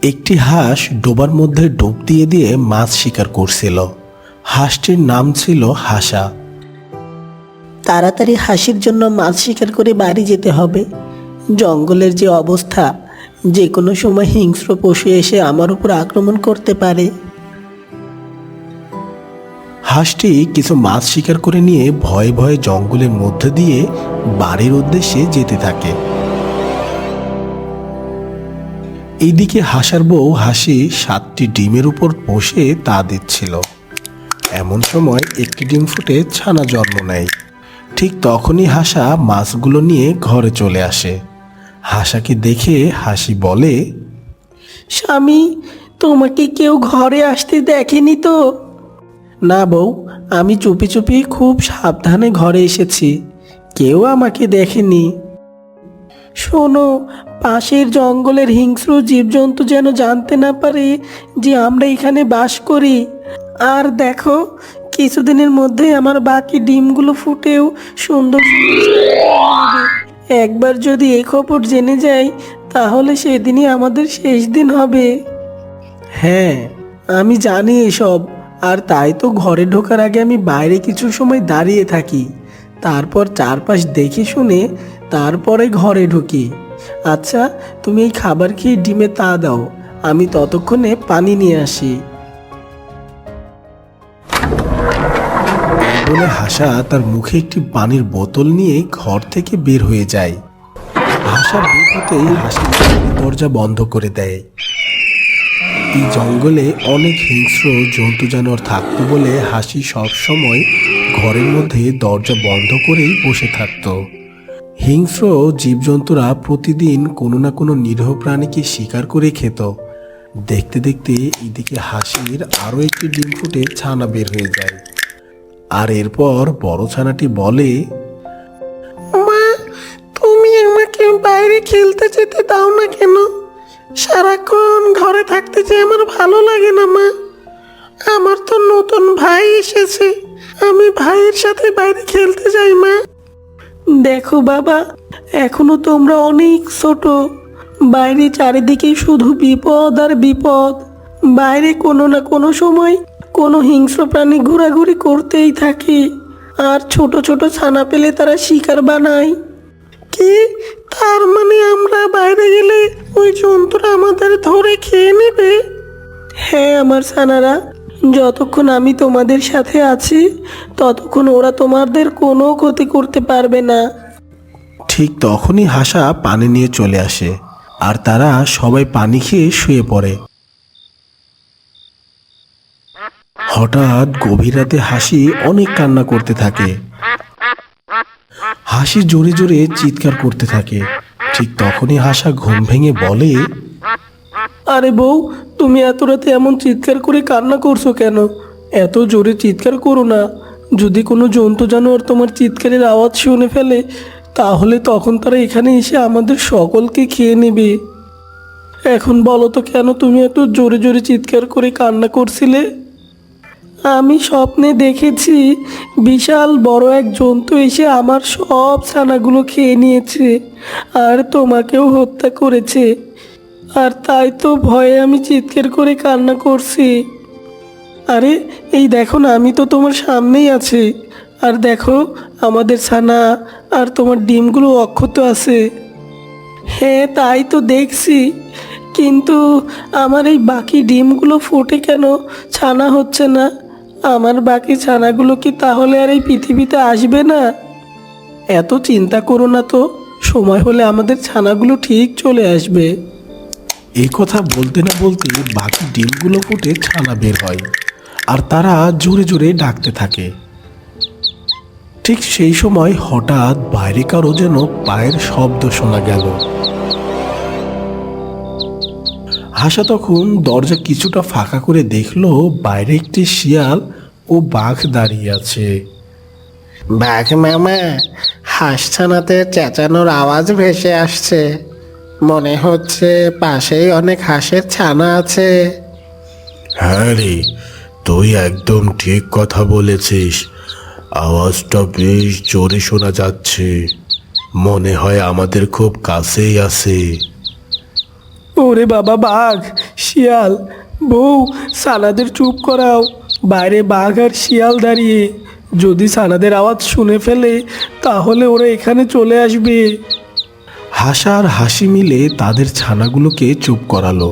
একটি হাঁস ডোবার মধ্যে ডুব দিয়ে দিয়ে মাছ শিকার করছিল। হাঁসটির নাম ছিল হাসা। তাড়াতাড়ি হাসির জন্য মাছ শিকার করে বাড়ি যেতে হবে। জঙ্গলের যে অবস্থা, যে কোনো সময় হিংস্র পশু এসে আমার উপর আক্রমণ করতে পারে। হাঁসটি কিছু মাছ শিকার করে নিয়ে ভয়ে ভয়ে জঙ্গলের মধ্যে দিয়ে বাড়ির উদ্দেশ্যে যেতে থাকে। এইদিকে হাসার বউ হাসি 7টি ডিমের উপর বসে তা দিচ্ছিল। এমন সময় একটি ডিম ফুটে ছানা জন্ম নেয়। ঠিক তখনই হাসা মাছগুলো নিয়ে ঘরে চলে আসে। হাসাকে দেখে হাসি বলে, স্বামী, তোমাকে কেউ ঘরে আসতে দেখেনি তো? না বউ, আমি চুপি চুপি খুব সাবধানে ঘরে এসেছি, কেউ আমাকে দেখেনি। শোনো, পাশের জঙ্গলের হিংস্র জীবজন্তু যেন জানতে না পারে যে আমরা এখানে বাস করি। আর দেখো, কিছুদিনের মধ্যেই আমার বাকি ডিমগুলো ফুটেও সুন্দর হবে। একবার যদি এই খবর জেনে যায়, তাহলে সেদিনই আমাদের শেষ দিন হবে। হ্যাঁ, আমি জানি এসব, আর তাই তো ঘরে ঢোকার আগে আমি বাইরে কিছু সময় দাঁড়িয়ে থাকি, তারপর চারপাশ দেখে শুনে তারপরে ঘরে ঢুকি। আচ্ছা, তুমি এই খাবার খেয়ে ডিমে তা দাও, আমি ততক্ষণে পানি নিয়ে আসি। বলে হাসা তার মুখে একটি পানির বোতল নিয়ে ঘর থেকে বের হয়ে যায়। হাসা বের হতেই হাসি দরজা বন্ধ করে দেয়। এই জঙ্গলে অনেক হিংস্র জন্তু জানোয়ার থাকতো বলে হাসি সব সময় ঘরের মধ্যে দরজা বন্ধ করেই বসে থাকতো। হিংস্র জীবজন্তুরা প্রতিদিন কোনো না কোনো নিরীহ প্রাণীকে শিকার করে খেত। দেখতে দেখতে এদিকে হাসির আরও একটি ডিম ফুটে ছানা বের হয়ে যায়। আর এরপর বড় ছানাটি বলে, মা, তুমি আমাকে বাইরে খেলতে যেতে দাও না কেন? সারাক্ষণ ঘরে থাকতে যে আমার ভালো লাগে না মা। আমার তো নতুন ভাই এসেছে, আমি ভাইয়ের সাথে বাইরে খেলতে যাই মা। দেখো বাবা, এখনো তোমরা অনেক ছোট, বাইরে চারিদিকে শুধু বিপদ আর বিপদ। বাইরে কোনো না কোনো সময় কোনো হিংস্র প্রাণী ঘোরাঘুরি করতেই থাকে, আর ছোট ছোট ছানা পেলে তারা শিকার বানায়। কি, তার মানে আমরা বাইরে গেলে ওই জন্তুরা আমাদের ধরে খেয়ে নেবে? হ্যাঁ আমার ছানারা, যতক্ষণ আমি তোমাদের সাথে আছি ততক্ষণ ওরা তোমাদের কোনো ক্ষতি করতে পারবে না। ঠিক তখনই হাসা পানি নিয়ে চলে আসে, আর তারা সবাই পানি খেয়ে শুয়ে পড়ে। হঠাৎ গভীর রাতে হাসি অনেক কান্না করতে থাকে। হাসি জোরে জোরে চিৎকার করতে থাকে। ঠিক তখনই হাসা ঘুম ভেঙে বলে, আরে বউ, তুমি এত রাতে এমন চিৎকার করে কান্না করছো কেন? এত জোরে চিৎকার করো না। যদি কোনো জন্তু জানোয়ার তোমার চিৎকারের আওয়াজ শুনে ফেলে, তাহলে তখন তারা এখানে এসে আমাদের সকলকে খেয়ে নেবে। এখন বলো তো, কেন তুমি এত জোরে জোরে চিৎকার করে কান্না করছিলে? আমি স্বপ্নে দেখেছি বিশাল বড় এক জন্তু এসে আমার সব ছানাগুলো খেয়ে নিয়েছে, আর তোমাকেও হত্যা করেছে। আর তাই তো ভয়ে আমি চিৎকার করে কান্না করছি। আরে এই দেখো না, আমি তো তোমার সামনেই আছি, আর দেখো আমাদের ছানা আর তোমার ডিমগুলো অক্ষত আছে। হ্যাঁ তাই তো দেখছি, কিন্তু আমার এই বাকি ডিমগুলো ফুটে কেন ছানা হচ্ছে না? আমার বাকি ছানাগুলো কি তাহলে আর এই পৃথিবীতে আসবে না? এত চিন্তা করো না তো, সময় হলে আমাদের ছানাগুলো ঠিক চলে আসবে। এই কথা বলতে না বলতে বাকি ডিমগুলো ফুটে ছানা বের হয়, আর তারা জোরে জোরে ডাকতে থাকে। ঠিক সেই সময় হঠাৎ বাইরে কারো যেন পায়ের শব্দ শোনা গেল। হাসা তখন দরজা কিছুটা ফাঁকা করে দেখলো বাইরে একটি শিয়াল ও বাঘ দাঁড়িয়ে আছে। বাঘ মামা, হাঁস ছানাতে চেঁচানোর আওয়াজ ভেসে আসছে, মনে হচ্ছে পাশেই অনেক হাঁসের ছানা আছে। হ্যাঁ রে, তুই একদম ঠিক কথা বলেছিস। আওয়াজটা বেশ জোরে শোনা যাচ্ছে, মনে হয় আমাদের খুব কাছেই আছে। ওরে বাবা, বাঘ, শিয়াল! বউ, সানাদের চুপ করাও। বাইরে বাঘ আর শিয়াল দাঁড়িয়ে। যদি সানাদের আওয়াজ শুনে ফেলে তাহলে ওরা এখানে চলে আসবে। হাসা আর হাসি মিলে তাদের ছানাগুলোকে চুপ করালো।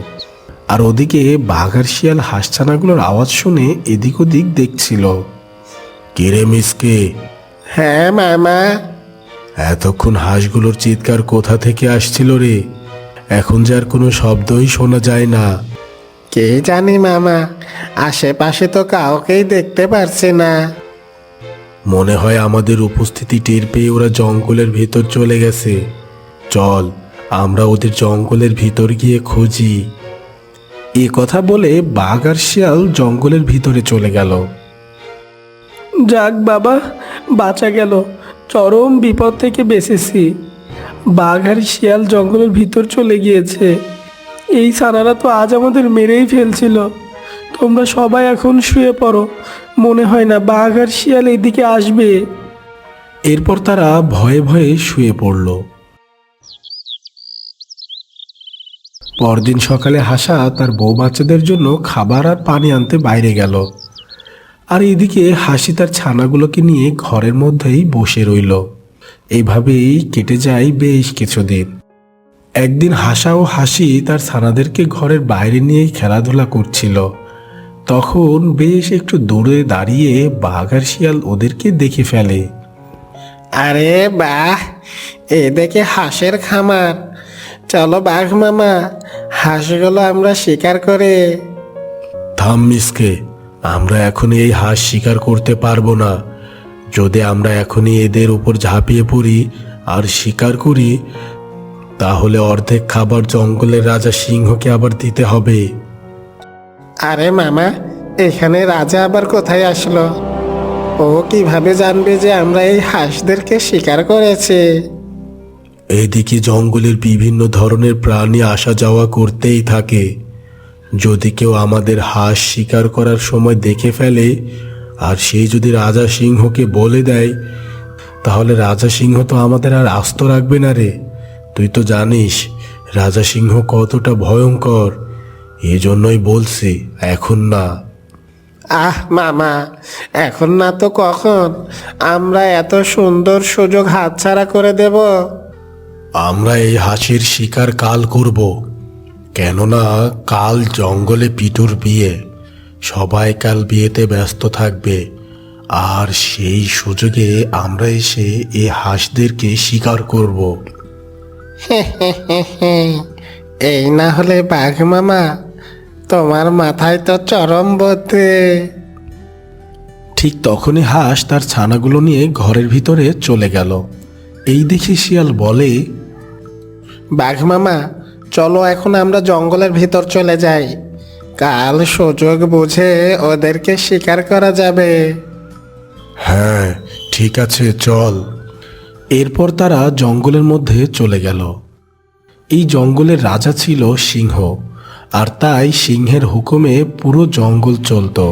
আর ওদিকে বাঘ আর শিয়াল হাঁস ছানাগুলোর আওয়াজ শুনে এদিক ওদিক দেখছিল। কিরে মিসকে? হ্যাঁ মামা। এতক্ষণ হাঁসগুলোর চিৎকার কোথা থেকে আসছিল রে? এখন যে আর কোনো শব্দই শোনা যায় না। কে জানি মামা, আশেপাশে তো কাউকেই দেখতে পারছে না। মনে হয় আমাদের উপস্থিতি টের পেয়ে ওরা জঙ্গলের ভেতর চলে গেছে। চল, আমরা ওদের জঙ্গলের ভিতর গিয়ে খুঁজি। এ কথা বলে বাঘ আর শিয়াল জঙ্গলের ভিতরে চলে গেল। যাক বাবা, বাঁচা গেল। চরম বিপদ থেকে বেঁচেছি। বাঘ আর শিয়াল জঙ্গলের ভিতর চলে গিয়েছে। এই ছানারা তো আজ আমাদের মেরেই ফেলছিল। তোমরা সবাই এখন শুয়ে পড়ো। মনে হয় না বাঘ আর শিয়াল এদিকে আসবে। এরপর তারা ভয়ে ভয়ে শুয়ে পড়ল। পরদিন সকালে হাসা তার বউ বাচ্চাদের জন্য খাবার আর পানি আনতে বাইরে গেল। আর এদিকে হাসি তার ছানাগুলোকে নিয়ে ঘরের মধ্যেই বসে রইল। এইভাবেই কেটে যায় বেশ কিছুদিন। একদিন হাসা ও হাসি তার ছানাদেরকে ঘরের বাইরে নিয়ে খেলাধুলা করছিল। তখন বেশ একটু দূরে দাঁড়িয়ে বাঘ আর শিয়াল ওদেরকে দেখে ফেলে। আরে বাহ, এ দেখে হাঁসের খামার। চলো বাঘ মামা, হাঁসগুলো আমরা শিকার করে। থাম মিসকে, আমরা এখন এই হাঁস শিকার করতে পারবো না। যদি আমরা এখনই এদের উপর ঝাঁপিয়ে পড়ি আর শিকার করি, তাহলে অর্ধেক খাবার জঙ্গলের রাজা সিংহকে আবার দিতে হবে। আরে মামা, এখানে রাজা আবার কোথায় আসলো? ও কিভাবে জানবে যে আমরা এই হাঁসদেরকে শিকার করেছি? এদিকে জঙ্গলের বিভিন্ন ধরনের প্রাণী আসা যাওয়া করতেই থাকে। যদি কেউ আমাদের হাঁস শিকার করার সময় দেখে ফেলে আর সেই যদি রাজা সিংহকে বলে দেয়, তাহলে রাজা সিংহ তো আমাদের আর আস্ত রাখবে না রে। তুই তো জানিস রাজা সিংহ কতটা ভয়ঙ্কর। এই জন্যই বলছি, এখন না। আহ মামা, এখন না তো কখন? আমরা এত সুন্দর সুযোগ হাতছাড়া করে দেব? আমরা এই হাঁসের শিকার কাল করব। কেননা কাল জঙ্গলে পিটুর বিয়ে। সবাই কাল বিয়েতে ব্যস্ত থাকবে। আর সেই সুযোগে আমরা এসে এই হাঁসদেরকে শিকার করব। এই না হলে বাঘ মামা, তোমার মাথায় তো চরম বুদ্ধি। ঠিক তখনই হাঁস তার ছানাগুলো নিয়ে ঘরের ভিতরে চলে গেল। এই দেখে শিয়াল বলে, বাঘ মামা, চলো এখন আমরা জঙ্গলের ভিতর চলে যাই। কাল সুযোগ বুঝে ওদেরকে শিকার করা যাবে। হ্যাঁ ঠিক আছে, চল। এরপর তারা জঙ্গলের মধ্যে চলে গেল। এই জঙ্গলের রাজা ছিল সিংহ, আর তাই সিংহের হুকুমে পুরো জঙ্গল চলতো।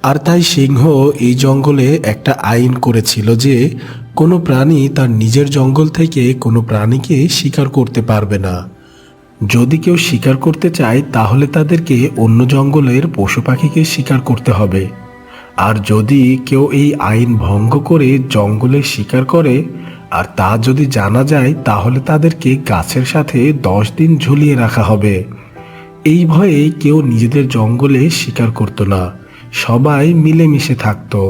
আর তাই সিংহ এই জঙ্গলে একটা আইন করেছিল যে কোনো প্রাণী তার নিজের জঙ্গল থেকে কোনো প্রাণীকে শিকার করতে পারবে না। যদি কেউ শিকার করতে চায় তাহলে তাদেরকে অন্য জঙ্গলের পশু পাখিকে শিকার করতে হবে। আর যদি কেউ এই আইন ভঙ্গ করে জঙ্গলে শিকার করে আর তা যদি জানা যায়, তাহলে তাদেরকে গাছের সাথে 10 দিন ঝুলিয়ে রাখা হবে। এই ভয়ে কেউ নিজেদের জঙ্গলে শিকার করত না, সবাই মিলেমিশে থাকতো।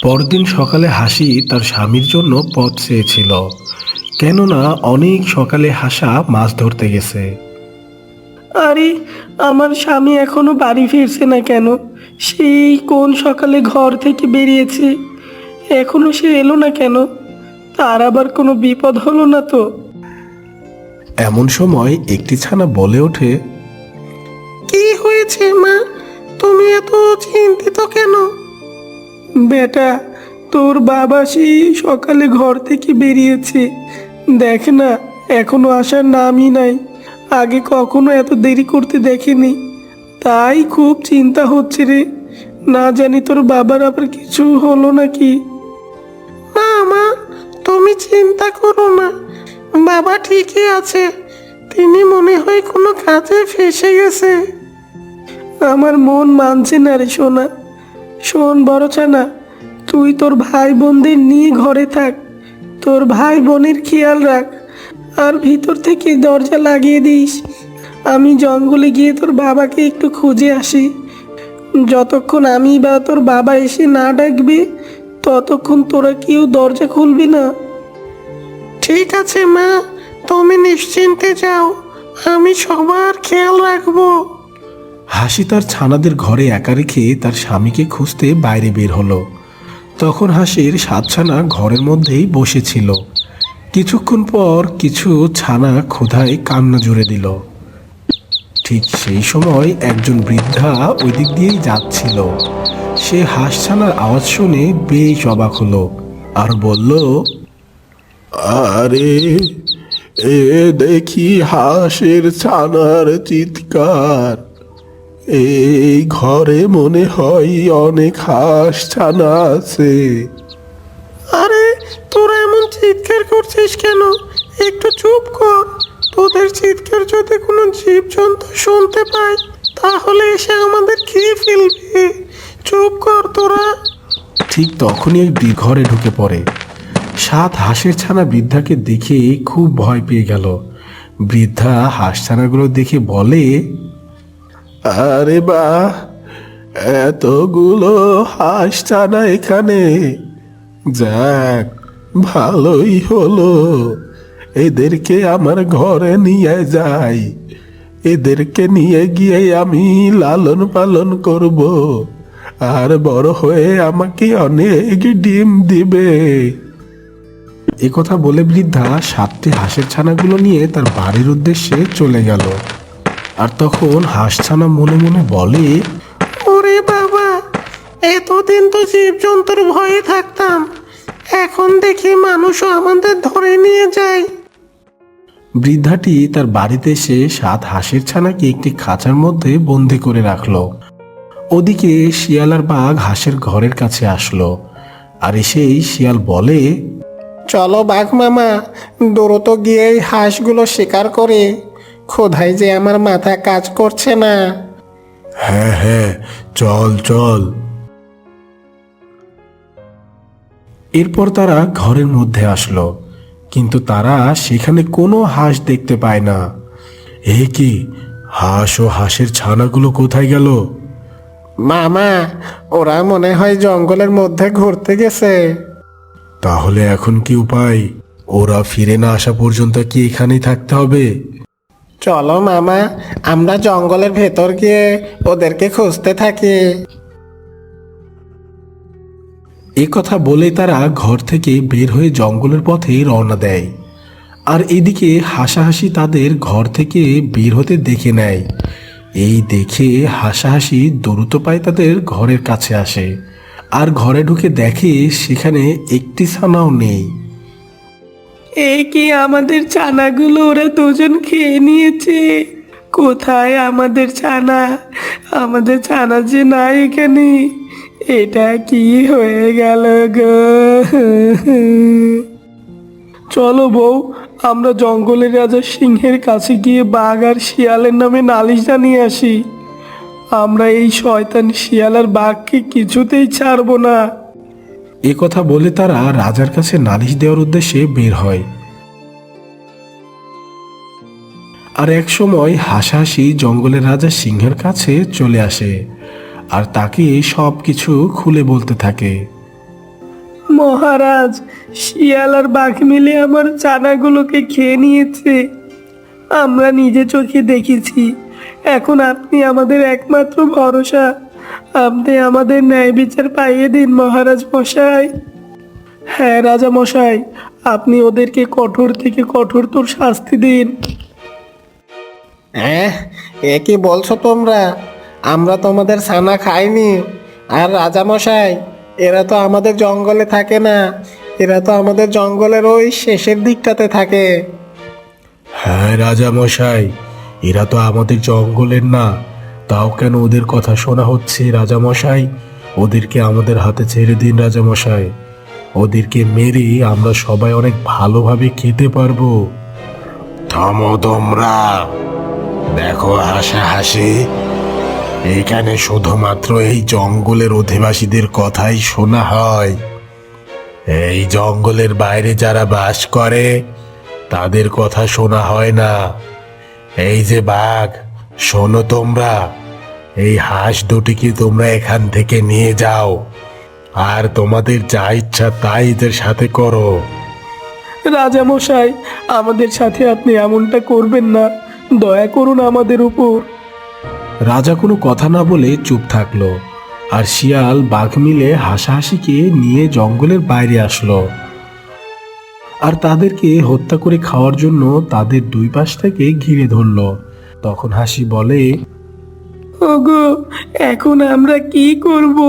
পরদিন সকালে হাসি তার স্বামীর জন্য পথ চেয়েছিল, কেননা অনেক সকালে হাসা মাছ ধরতে গেছে। আরে, আমার স্বামী এখনো বাড়ি ফিরছে না কেন? সেই কোন সকালে ঘর থেকে বেরিয়েছে, এখনো সে এলো না কেন? তার আবার কোনো বিপদ হলো না তো? এমন সময় একটি ছানা বলে ওঠে, কি হয়েছে মা, তুমি এত চিন্তিত কেন? বেটা, তোর বাবা সেই সকালে ঘর থেকে বেরিয়েছে, দেখ না এখনো আসার নামই নাই। আগে কখনো এত দেরি করতে দেখিনি, তাই খুব চিন্তা হচ্ছে রে। না জানি তোর বাবার আবার কিছু হলো নাকি। না মা, তুমি চিন্তা করো না, বাবা ঠিকই আছে, তিনি মনে হয় কোনো কাজে ফেসে গেছে। আমার মন মানছে না রে সোনা। শোন বড় ছানা, তুই তোর ভাই বোনদের নিয়ে ঘরে থাক, তোর ভাই বোনের খেয়াল রাখ, আর ভিতর থেকে দরজা লাগিয়ে দিস। আমি জঙ্গলে গিয়ে তোর বাবাকে একটু খুঁজে আসি। যতক্ষণ আমি বা তোর বাবা এসে না ডাকবে ততক্ষণ তোরা কেউ দরজা খুলবি না। ঠিক আছে মা, তুমি নিশ্চিন্তে যাও, আমি সবার খেয়াল রাখবো। হাসি তার ছানাদের ঘরে একা রেখে তার স্বামীকে খুঁজতে বাইরে বের হলো। তখন হাসির 7 ছানা ঘরের মধ্যেই বসেছিল। কিছুক্ষণ পর কিছু ছানা ক্ষুধায় কান্না জুড়ে দিল। ঠিক সেই সময় একজন বৃদ্ধা ওই দিক দিয়েই যাচ্ছিল। সে হাঁস ছানার আওয়াজ শুনে বেশ অবাক হলো আর বলল, আরে এ দেখি হাঁসের ছানার চিৎকার। এই ঘরে মনে হয় অনেক হাঁস ছানা আছে। আরে তোরা এমন চিৎকার করছিস কেন? একটু চুপ কর। তোদের চিৎকার যদি কোনো জীবজন্তু শুনতে পায় তাহলে এসে আমাদের খেয়ে ফেলবে। চুপ কর তোরা। ঠিক তখনই এক ঘরে ঢুকে পড়ে। 7 হাঁসের ছানা বৃদ্ধাকে দেখে খুব ভয় পেয়ে গেল। বৃদ্ধা হাঁস ছানাগুলো দেখে বলে, আরে বাহ, এতগুলো হাঁস ছানা এখানে, যাক ভালোই হলো। এদেরকে আমার ঘরে নিয়ে যাই, এদেরকে নিয়ে গিয়ে আমি লালন পালন করব, আর বড় হয়ে আমাকে অনেক ডিম দিবে। এ কথা বলে বৃদ্ধা 7টি হাঁসের ছানাগুলো নিয়ে তার বাড়ির উদ্দেশ্যে চলে গেল। আর তখন হাঁস ছানা মনে মনে বলে, ওরে বাবা, এতদিন তো জীবজন্তুর ভয়ে থাকতাম, এখন দেখি মানুষও আমাদের ধরে নিয়ে যায়। বৃদ্ধাটি তার বাড়িতে এসে 7 হাঁসের ছানাকে একটি খাঁচার মধ্যে বন্দি করে রাখলো। ওদিকে শিয়াল আর বাঘ হাঁসের ঘরের কাছে আসলো। আর এসেই শিয়াল বলে, চলো বাঘ মামা, দ্রুত গিয়ে এই হাঁসগুলো শিকার করে, ক্ষুধায় যে আমার মাথা কাজ করছে না। হ্যাঁ হ্যাঁ, চল চল। এরপর তারা ঘরের মধ্যে আসলো, কিন্তু তারা সেখানে কোনো হাঁস দেখতে পায় না। এ কি, হাঁস ও হাঁসের ছানাগুলো কোথায় গেল? মামা, ওরা মনে হয় জঙ্গলের মধ্যে ঘুরতে গেছে। তাহলে এখন কি উপায়? ওরা ফিরে না আসা পর্যন্ত কি এখানেই থাকতে হবে? চলো মামা, আমরা জঙ্গলের ভেতর গিয়ে ওদেরকে খুঁজতে থাকি। এ কথা বলে তারা ঘর থেকে বের হয়ে জঙ্গলের পথে রওনা দেয়। আর এদিকে হাসাহাসি তাদের ঘর থেকে বের হতে দেখে নেয়। এই দেখে হাসাহাসি দ্রুত পায় তাদের ঘরের কাছে আসে, আর ঘরে ঢুকে দেখে সেখানে একটি ছানাও নেই। এই কি, আমাদের ছানাগুলো ওরা দুজন খেয়ে নিয়েছে। কোথায় আমাদের ছানা? আমাদের ছানা যে নাই এখানে, এটা কি হয়ে গেল গো? চলো বউ, আমরা জঙ্গলের রাজা সিংহের কাছে গিয়ে বাঘ আর শিয়ালের নামে নালিশ জানিয়ে আসি। আমরা এই শয়তান শিয়াল আর বাঘকে কিছুতেই ছাড়বো না। এ কথা বলে তারা রাজার কাছে নালিশ দেওয়ার উদ্দেশ্যে বের হয়। আর এক সময় হাসাহাসি জঙ্গলের রাজা সিংহের কাছে চলে আসে আর তাকে সব কিছু খুলে বলতে থাকে। মহারাজ, শিয়াল আর বাঘ মিলে আমার ছানাগুলোকে খেয়ে নিয়েছে। আমরা নিজে চোখে দেখেছি। এখন আপনি আমাদের একমাত্র ভরসা। আপনি আমাদের ন্যায় বিচার পাইয়ে দিন মহারাজ মশাই। হ্যাঁ রাজা মশাই, আপনি ওদেরকে কঠোর থেকে কঠোরতর শাস্তি দিন। এ কি বলছো তোমরা? আমরা তোমাদের ছানা খাইনি। আর রাজা মশাই, এরা তো আমাদের জঙ্গলে থাকে না, এরা তো আমাদের জঙ্গলের ওই শেষের দিকটাতে থাকে। হ্যাঁ রাজা মশাই, এরা তো আমাদের জঙ্গলের না, তাও কেন ওদের কথা শোনা হচ্ছে রাজা মশাই? ওদেরকে আমাদের হাতে ছেড়ে দিন রাজা মশাই। ওদেরকে মেরে আমরা সবাই অনেক ভালোভাবে খেতে পারবো। থামো তোমরা। দেখো হাসাহাসি, এখানে শুধুমাত্র এই জঙ্গলের অধিবাসীদের কথাই শোনা হয়। এই জঙ্গলের বাইরে যারা বাস করে তাদের কথা শোনা হয় না। এই যে বাঘ, শোনো তোমরা, এই হাঁস দুটিকে তোমরা এখান থেকে নিয়ে যাও, আর তোমাদের যা ইচ্ছা তাই এদের সাথে করো। রাজামশাই, আমাদের সাথে আপনি এমনটা করবেন না, দয়া করুন আমাদের উপর। রাজা কোনো কথা না বলে চুপ থাকলো, আর শিয়াল বাঘ মিলে হাসাহাসিকে নিয়ে জঙ্গলের বাইরে আসলো, আর তাদেরকে হত্যা করে খাওয়ার জন্য তাদের দুই পাশ থেকে ঘিরে ধরলো। তখন হাসি বলে, ওগো, এখন আমরা কি করব?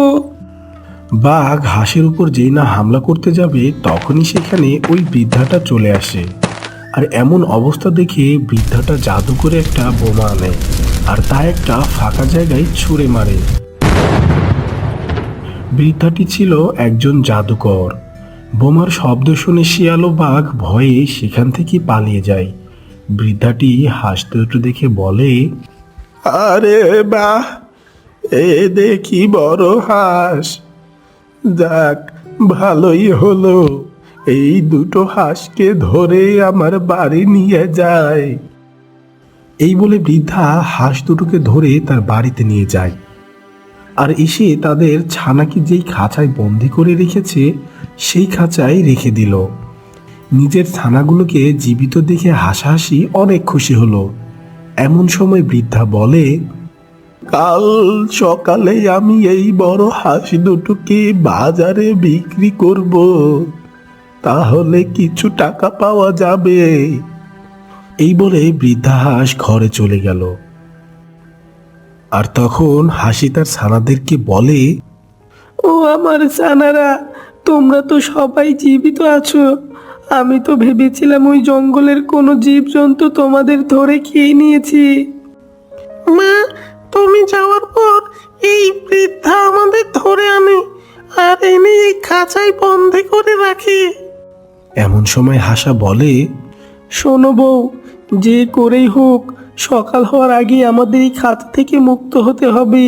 বাঘ হাঁসের উপর যেই না হামলা করতে যাবে তখনই সেখানে ওই বৃদ্ধাটা চলে আসে। আর এমন অবস্থা দেখে বৃদ্ধাটা জাদু করে একটা বোমা আনে, আর তা একটা ফাঁকা জায়গায় ছুঁড়ে মারে। বৃদ্ধাটি ছিল একজন জাদুকর। বোমার শব্দ শুনে শিয়াল ও বাঘ ভয়ে সেখান থেকে পালিয়ে যায়। বৃদ্ধাটি হাঁস দুটো দেখে বলে, আরে বাহ, এ দেখি বড় হাঁস। যাক, ভালোই হলো, এই দুটো হাঁসকে ধরে আমার বাড়ি নিয়ে যায়। এই বলে বৃদ্ধা হাঁস দুটোকে ধরে তার বাড়িতে নিয়ে যায়, আর এসে তাদের ছানাকে যেই খাঁচায় বন্দি করে রেখেছে সেই খাঁচায় রেখে দিল। নিজের ছানাগুলোকে জীবিত দেখে হাসাহাসি অনেক খুশি হলো। এমন সময় বৃদ্ধা বলে, কাল সকালে আমি এই বড় হাঁস দুটোকে বাজারে বিক্রি করব, তাহলে কিছু টাকা পাওয়া যাবে। এই বলে বৃদ্ধা হাঁস ঘরে চলে গেল। আর তখন হাসি তার ছানাদেরকে বলে, ও আমার ছানারা, তোমরা তো সবাই জীবিত আছো। আমি তো ভেবেছিলাম ওই জঙ্গলের কোনো জীবজন্তু তোমাদের ধরে খেয়ে নিয়েছি। মা, তুমি যাওয়ার পর এই বৃদ্ধা আমাদের ধরে আনে, আর এনে এই খাঁচায় বন্দি করে রাখে। এমন সময় হাসা বলে, শোনো বউ, যে করেই হোক সকাল হওয়ার আগে আমাদের এই খাঁচা থেকে মুক্ত হতে হবে।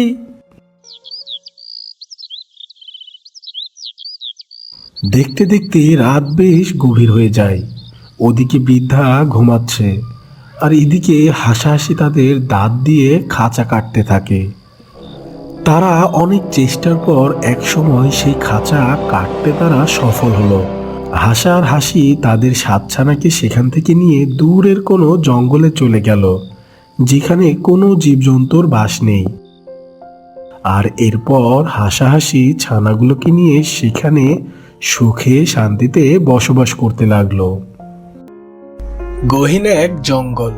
দেখতে দেখতে রাত বেশ গভীর হয়ে যায়। ওদিকে বৃদ্ধা ঘুমাচ্ছে, আর এদিকে হাসাহাসি তাদের দাঁত দিয়ে খাঁচা কাটতে থাকে। তারা অনেক চেষ্টার পর একসময় সেই খাঁচা কাটতে তারা সফল হলো। হাসা আর হাসি তাদের সাতছানাকে সেখান থেকে নিয়ে দূরের কোনো জঙ্গলে চলে গেল, যেখানে কোনো জীবজন্তুর বাস নেই। আর এরপর হাসাহাসি ছানাগুলোকে নিয়ে সেখানে সুখে শান্তিতে বসবাস করতে লাগলো। গহীন এক জঙ্গল।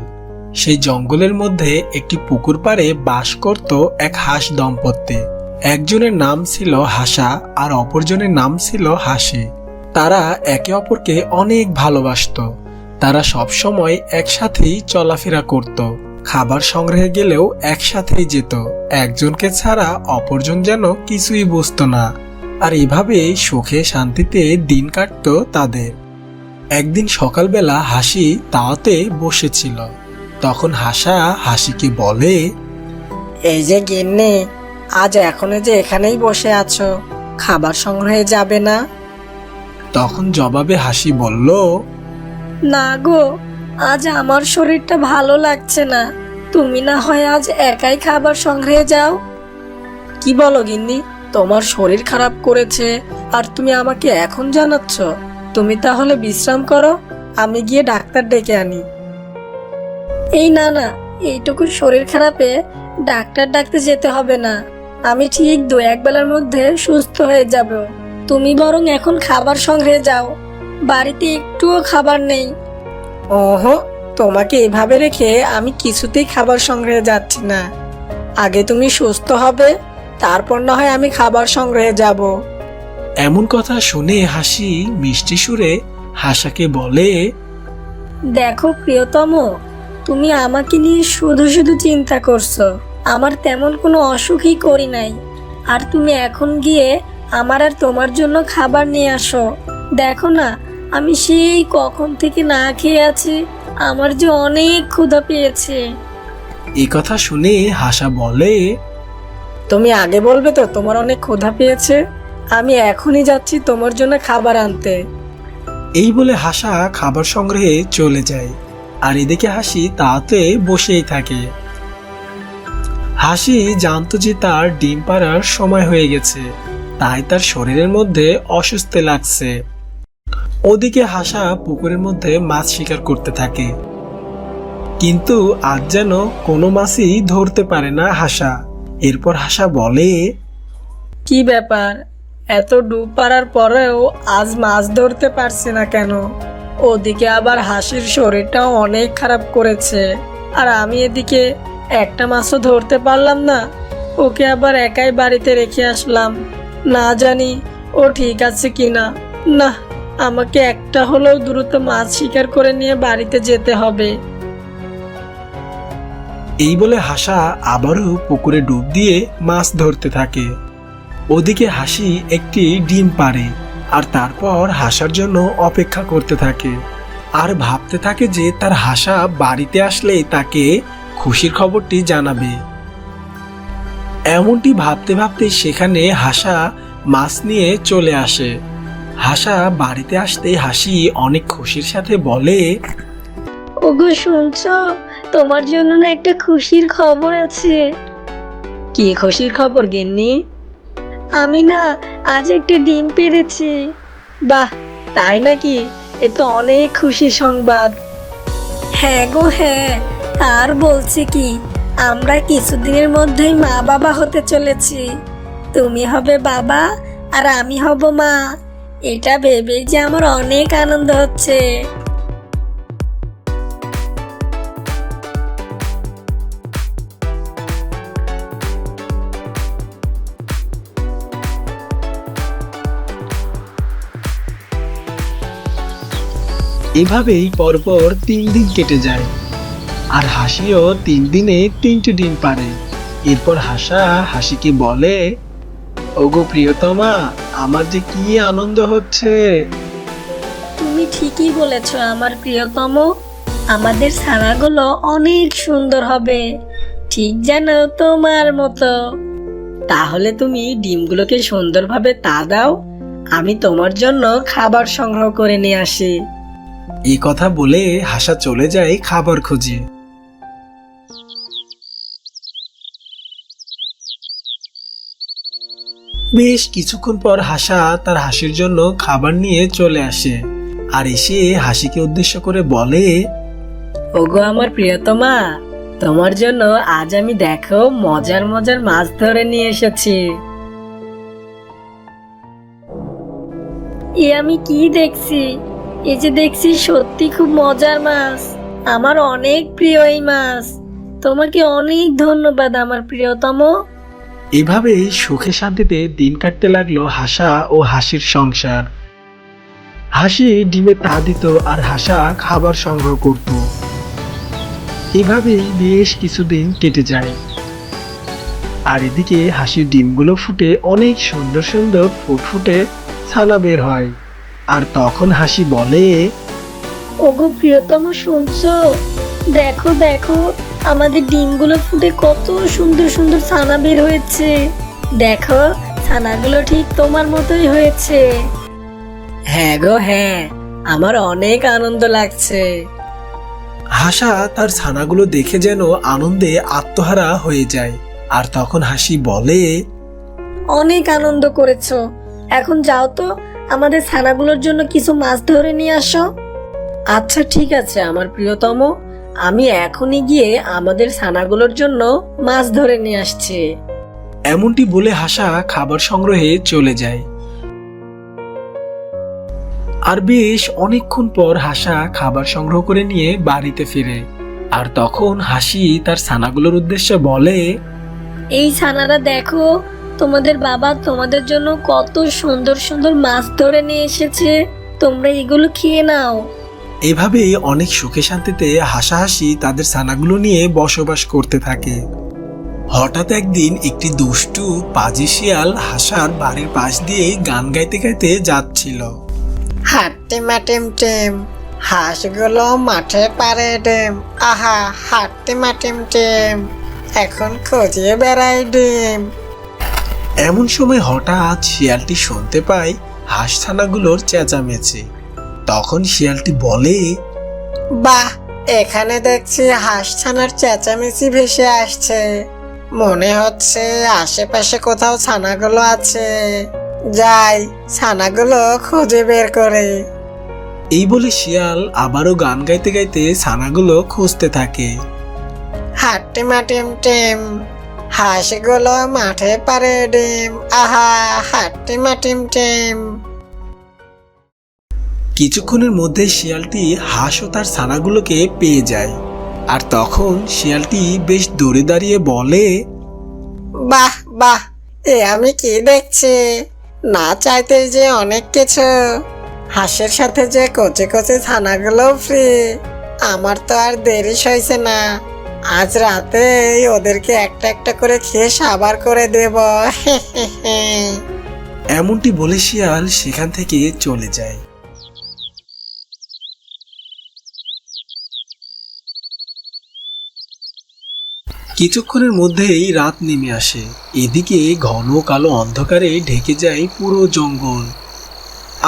সেই জঙ্গলের মধ্যে একটি পুকুর পাড়ে বাস করত এক হাঁস দম্পতি। একজনের নাম ছিল হাসা আর অপরজনের নাম ছিল হাসি। তারা একে অপরকে অনেক ভালোবাসতো। তারা সব সময় একসাথেই চলাফেরা করত, খাবার সংগ্রহে গেলেও একসাথেই যেত। একজনকে ছাড়া অপরজন যেন কিছুই বুঝতো না। আর এভাবেই সুখে শান্তিতে দিন কাটতো তাদের। একদিন সকালবেলা হাসি তাওয়াতে বসেছিল। তখন হাসা হাসিকে বলে, এই যে গিন্নি, আজ এখনো যে এখানেই বসে আছো, খাবার সংগ্রহে যাবে না? তখন জবাবে হাসি বলল, না গো, আজ আমার শরীরটা ভালো লাগছে না, তুমি না হয় আজ একাই খাবার সংগ্রহে যাও। কি বলো গিন্নি, তোমার শরীর খারাপ করেছে আর তুমি আমাকে এখন জানাচ্ছ? তুমি তাহলে বিশ্রাম করো, আমি গিয়ে ডাক্তার ডেকে আনি। এই না না, এইটুকু শরীর খারাপে ডাক্তার ডাকতে যেতে হবে না, আমি ঠিক 2-1 বেলার মধ্যে সুস্থ হয়ে যাব। তুমি বরং এখন খাবার সংগ্রহে যাও, বাড়িতে একটুও খাবার নেই। ওহো, তোমাকে এভাবে রেখে আমি কিছুতেই খাবার সংগ্রহে যাচ্ছি না। আগে তুমি সুস্থ হবে, তারপর না হয় আমি খাবার সংগ্রহে যাব। এমন কথা শুনে হাসি মিষ্টি সুরে হাসাকে বলে, দেখো প্রিয়তম, তুমি আমাকে নিয়ে শুধু শুধু চিন্তা করছো, আমার তেমন কোনো অসুখই করি নাই। আর তুমি এখন গিয়ে আমার আর তোমার জন্য খাবার নিয়ে আসো। দেখো না, আমি সেই কখন থেকে না খেয়ে আছি, আমার যে অনেক ক্ষুধা পেয়েছে। এই কথা শুনে হাসা বলে, তুমি আগে বলবে তো তোমার অনেক ক্ষুধা পেয়েছে? আমি এখনই যাচ্ছি তোমার জন্য খাবার আনতে। এই বলে হাসা খাবার সংগ্রহে চলে যায়। আর এদিকে হাসি তাতে বসেই থাকে। হাসি জানতো যে তার ডিম পাড়ার সময় হয়ে গেছে, তাই তার শরীরের মধ্যে অস্বস্তি লাগছে। ওদিকে হাসা পুকুরের মধ্যে মাছ শিকার করতে থাকে, কিন্তু আজ যেন কোনো মাছই ধরতে পারে না হাসা। এরপর হাসা বলে, কি ব্যাপার, এত ডুব পাড়ার পরেও আজ মাছ ধরতে পারছি না কেন? ওদিকে আবার হাসির শরীরটাও অনেক খারাপ করেছে, আর আমি এদিকে একটা মাছও ধরতে পারলাম না। ওকে আবার একাই বাড়িতে রেখে আসলাম, না জানি ও ঠিক আছে কিনা। না, আমাকে একটা হলেও দ্রুত মাছ শিকার করে নিয়ে বাড়িতে যেতে হবে। এই বলে হাসা আবারও পুকুরে ডুব দিয়ে মাছ ধরতে থাকে। ওদিকে হাসি একটি ডিম পাড়ে, আর তারপর হাসার জন্য অপেক্ষা করতে থাকে, আর ভাবতে থাকে যে তার হাসা বাড়িতে আসলেই তাকে খুশির খবরটি জানাবে। এমনটি ভাবতে ভাবতে সেখানে হাসা মাছ নিয়ে চলে আসে। হাসা বাড়িতে আসতে হাসি অনেক খুশির সাথে বলে, ওগো শুনছো, তোমার জন্য না একটা খুশির খবর আছে। কি খুশির খবর গিন্নি? আমি না আজ একটা ডিম পেড়েছি। বাহ, তাই নাকি? এ তো অনেক খুশির সংবাদ। হ্যাঁ গো হ্যাঁ, আর বলছি কি, আমরা কিছুদিনের মধ্যেই মা বাবা হতে চলেছি। তুমি হবে বাবা আর আমি হব মা। এটা ভেবেই যে আমার অনেক আনন্দ হচ্ছে। এভাবেই পরপর 3 দিন কেটে যায়, আর হাসিও 3 দিনে 3টি ডিম পারে। এরপর হাসা হাসিকে বলে, ওগো প্রিয়তমা, আমার যে কি আনন্দ হচ্ছে। তুমি ঠিকই বলেছ আমার প্রিয়তম, আমাদের ছানাগুলো অনেক সুন্দর হবে, ঠিক যেন তোমার মতো। তাহলে তুমি ডিমগুলোকে সুন্দরভাবে তা দাও, আমি তোমার জন্য খাবার সংগ্রহ করে নিয়ে আসি। এই কথা বলে হাসা চলে যায় খাবার খুঁজে। বেশ কিছুক্ষণ পর হাসা তার হাসির জন্য খাবার নিয়ে চলে আসে, আর এসে হাসিকে উদ্দেশ্য করে বলে, ওগো আমার প্রিয়তমা, তোমার জন্য আজ আমি দেখো মজার মজার মাছ ধরে নিয়ে এসেছি। এ আমি কি দেখছি? এই যে দেখছি সত্যি খুব মজার মাছ, আমার অনেক প্রিয় এই মাছ। তোমাকে অনেক ধন্যবাদ আমার প্রিয়তম। এভাবেই সুখে শান্তিতে দিন কাটতে লাগলো হাসা ও হাসির সংসার। হাসি ডিমে তা দিত আর হাসা খাবার সংগ্রহ করত। এভাবেই বেশ কিছুদিন কেটে যায়, আর এদিকে হাসির ডিমগুলো ফুটে অনেক সুন্দর সুন্দর ফুটফুটে ছানা বের হয়। আর তখন হাসি বলে, ওগো প্রিয়তম শুনছো? দেখো দেখো, আমাদের ডিমগুলো ফুটে কত সুন্দর সুন্দর ছানা বের হয়েছে। দেখো, ছানাগুলো ঠিক তোমার মতোই হয়েছে। হ্যাঁ গো হ্যাঁ, আমার অনেক আনন্দ লাগছে। হাসা তার ছানাগুলো দেখে যেন আনন্দে আত্মহারা হয়ে যায়। আর তখন হাসি বলে, অনেক আনন্দ করেছো, এখন যাও তো আমাদের ছানাগুলোর জন্য কিছু মাছ ধরে নিয়ে আসো। আচ্ছা ঠিক আছে আমার প্রিয়তম, আমি এখনই গিয়ে আমাদের ছানাগুলোর জন্য মাছ ধরে নিয়ে আসছি। এমনটি বলে হাসা খাবার সংগ্রহে চলে যায়। আর বেশ অনেকক্ষণ পর হাসা খাবার সংগ্রহ করে নিয়ে বাড়িতে ফিরে। আর তখন হাসি তার ছানাগুলোর উদ্দেশ্যে বলে, এই ছানারা দেখো, তোমাদের বাবা তোমাদের জন্য কত সুন্দর সুন্দর মাছ ধরে নিয়ে এসেছে, তোমরা এগুলো খেয়ে নাও। এভাবে অনেক সুখে শান্তিতে হাসাহাসি তাদের ছানাগুলো নিয়ে বসবাস করতে থাকে। হঠাৎ একদিন একটি দুষ্টু পাজি শিয়াল হাসার বাড়ির পাশ দিয়ে গান গাইতে গাইতে যাচ্ছিল। হাট্টে মাটেম টেম, হাঁসগুলো মাঠে পারে ডিম, আহা হাট্টি মাটিম টিম, এখন খুঁজিয়ে বেড়াই ডিম। এমন সময় হঠাৎ শিয়ালটি শুনতে পায় হাঁস ছানাগুলোর চেঁচামেচি। তখন শিয়ালটি বলে, বাহ, এখানে দেখছি হাঁস ছানার চেঁচামেচি ভেসে আসছে। মনে হচ্ছে আশেপাশে কোথাও ছানাগুলো আছে। যাই, ছানাগুলো খুঁজে বের করে। এই বলে শিয়াল আবারও গান গাইতে গাইতে ছানাগুলো খুঁজতে থাকে। হাট্টি মাটিম টিম, হাঁসগুলো মাঠে পারে ডিম, আহা হাট্টি মাটিম টিম। কিছুক্ষণের মধ্যে শিয়ালটি হাঁস ও তার ছানাগুলোকে পেয়ে যায়। আর তখন শিয়ালটি বেশ দূরে দাঁড়িয়ে বলে, বাহ বাহ, এ আমি কি দেখছি, না চাইতেই যে অনেক কিছু। হাঁসের সাথে যে কচি কচি ছানাগুলো ফ্রি। আমার তো আর দেরি সইছে না, আজ রাতে ওদেরকে একটা একটা করে খেয়ে সাবার করে দেব। এমনটি বলে শিয়াল সেখান থেকে চলে যায়। কিছুক্ষণের মধ্যেই রাত নেমে আসে। এদিকে ঘন কালো অন্ধকারে ঢেকে যায় পুরো জঙ্গল।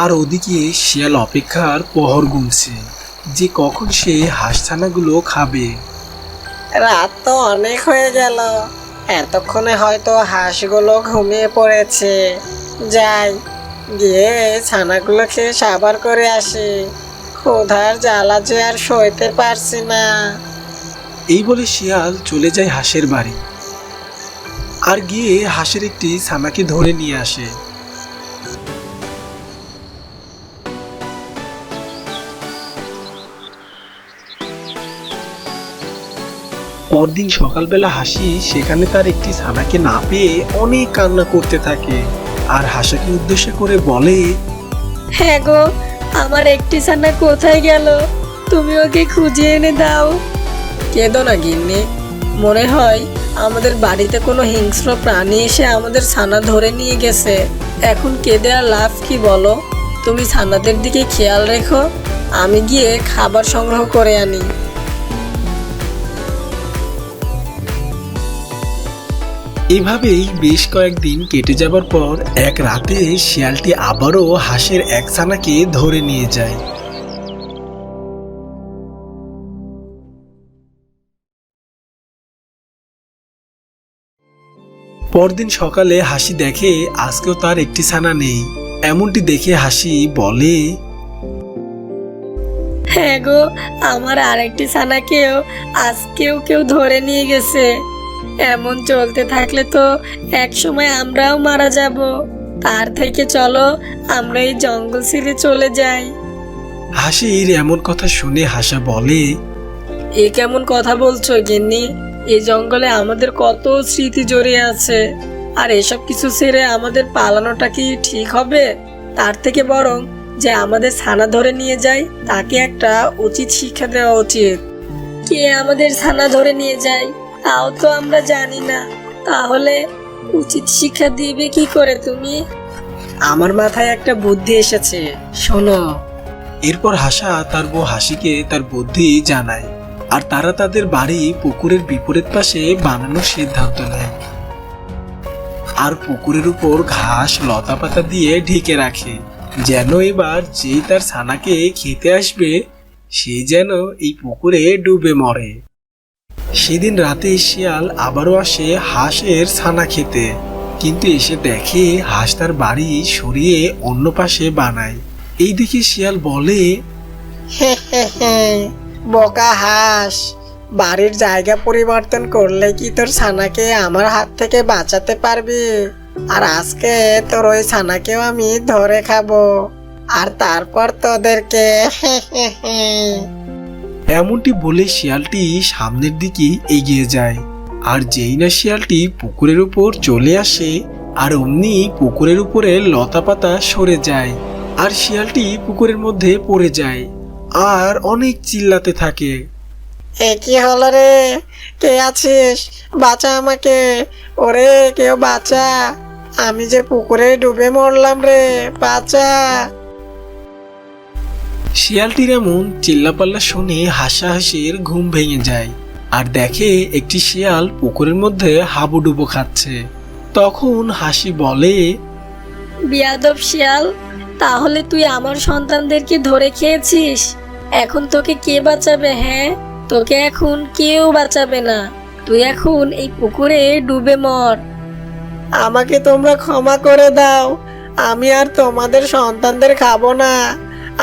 আর ওদিকে শিয়াল অপেক্ষার প্রহর গুনছে যে কখন সে হাঁসছানাগুলো খাবে। রাত তো অনেক হয়ে গেল, এতক্ষণে হয়তো হাঁসগুলো ঘুমিয়ে পড়েছে। যাই, গিয়ে ছানাগুলো খেয়ে সাবার করে আসি। ক্ষুধার জ্বালা যে আর সইতে পারছি না। এই বলে শিয়াল চলে যায় হাঁসের বাড়ি আর গিয়ে হাঁসের একটি ছানাকে ধরে নিয়ে আসে। পরদিন সকালবেলা হাসি সেখানে তার একটি ছানাকে না পেয়ে অনেক কান্না করতে থাকে আর হাসাকে উদ্দেশ্য করে বলে, হ্যাঁ গো, আমার একটি ছানা কোথায় গেল? তুমি ওকে খুঁজে এনে দাও। কেঁদো না গিন্নি, মনে হয় আমাদের বাড়িতে কোনো হিংস্র প্রাণী এসে আমাদের ছানা ধরে নিয়ে গেছে। এখন কেঁদে আর লাভ কি বলো? তুমি ছানাদের দিকে খেয়াল রেখো, আমি গিয়ে খাবার সংগ্রহ করে আনি। এভাবেই বেশ কয়েকদিন কেটে যাবার পর এক রাতে শিয়ালটি আবারও হাঁসের এক ছানাকে ধরে নিয়ে যায়। পরদিন সকালে হাসি দেখে আজকেও তার একটি ছানা নেই। এমনটি দেখে হাসি বলে, হ্যাঁ গো, আমার আরেকটি ছানাকেও আজকেও কেউ ধরে নিয়ে গেছে। এমন চলতে থাকলে তো এক সময় আমরাও মারা যাব। তার থেকে চলো আমরা এই জঙ্গল ছেড়ে চলে যাই। হাসির এমন কথা শুনে হাসা বলে, এ কেমন কথা বলছো গিন্নি? এই জঙ্গলে আমাদের কত স্মৃতি জড়িয়ে আছে, আর এসব কিছু ছেড়ে আমাদের পালানোটা কি ঠিক হবে? তার থেকে বরং যে আমাদের ছানা ধরে নিয়ে যায় তাকে একটা উচিত শিক্ষা দেওয়া উচিত। কে আমাদের ছানা ধরে নিয়ে যায় তাও তো আমরা জানি না, তাহলে উচিত শিক্ষা দিবে কি করে তুমি? আমার মাথায় একটা বুদ্ধি এসেছে, শোনো। এরপর হাসা তার বউ হাসিকে তার বুদ্ধি জানায় আর তারা তাদের বাড়ি পুকুরের বিপরীত পাশে বানানোর সিদ্ধান্ত নেয় আর পুকুরের উপর ঘাস লতা পাতা দিয়ে ঢেকে রাখে, যেন এবার যেই তার ছানাকে খেতে আসবে সে যেন এই পুকুরে ডুবে মরে। সেদিন রাতে শিয়াল আবারও আসে হাঁসের ছানা খেতে, কিন্তু এসে দেখে হাঁস তার বাড়ি সরিয়ে অন্য পাশে বানায়। এই দেখে শিয়াল বলে, হে হে হে, বোকা হাঁস, বাড়ির জায়গা পরিবর্তন করলে কি তোর ছানাকে আমার হাত থেকে বাঁচাতে পারবি? আর আজকে তোর ওই ছানাকেও আমি ধরে খাবো, আর তারপর তোদেরকে। হে হে হে। এমনটি বলে শিয়ালটি সামনের দিকে এগিয়ে যায় আর যেই না শিয়ালটি পুকুরের উপর চলে আসে আর অমনি পুকুরের উপরে লতা পাতা সরে যায় আর শিয়ালটি পুকুরের মধ্যে পড়ে যায় আর অনেক চিল্লাতে থাকে। এ কি হলো রে? কে আছিস? বাঁচা আমাকে, ওরে কেউ বাঁচা, আমি যে পুকুরে ডুবে মরলাম রে, বাঁচা। শিয়ালটির এমন চিল্লাপাল্লা শুনে হাসাহাসির ঘুম ভেঙে যায় আর দেখে একটি শিয়াল পুকুরের মধ্যে হাবুডুবু খাচ্ছে। তখন হাসি বলে, বিয়াদব শিয়াল, তাহলে তুই আমার সন্তানদেরকে ধরে খেয়েছিস। এখন তোকে কে বাঁচাবে? হ্যাঁ, তোকে এখন কেউ বাঁচাবে না। তুই এখন এই পুকুরে ডুবে মর। আমাকে তোমরা ক্ষমা করে দাও, আমি আর তোমাদের সন্তানদের খাবো না।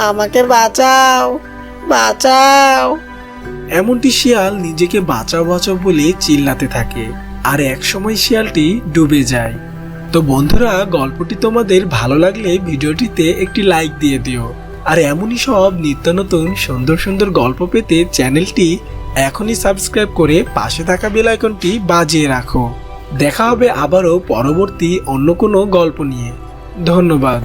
আমাকে বাঁচাও, বাঁচাও। এমনটি শিয়াল নিজেকে বাঁচাও বাঁচাও বলে চিল্লাতে থাকে আর একসময় শিয়ালটি ডুবে যায়। তো বন্ধুরা, গল্পটি তোমাদের ভালো লাগলে ভিডিওটিতে একটি লাইক দিয়ে দিও। আর এমনই সব নিত্য নতুন সুন্দর সুন্দর গল্প পেতে চ্যানেলটি এখনই সাবস্ক্রাইব করে পাশে থাকা বেল আইকনটি বাজিয়ে রাখো। দেখা হবে আবারও পরবর্তী অন্য কোনো গল্প নিয়ে। ধন্যবাদ।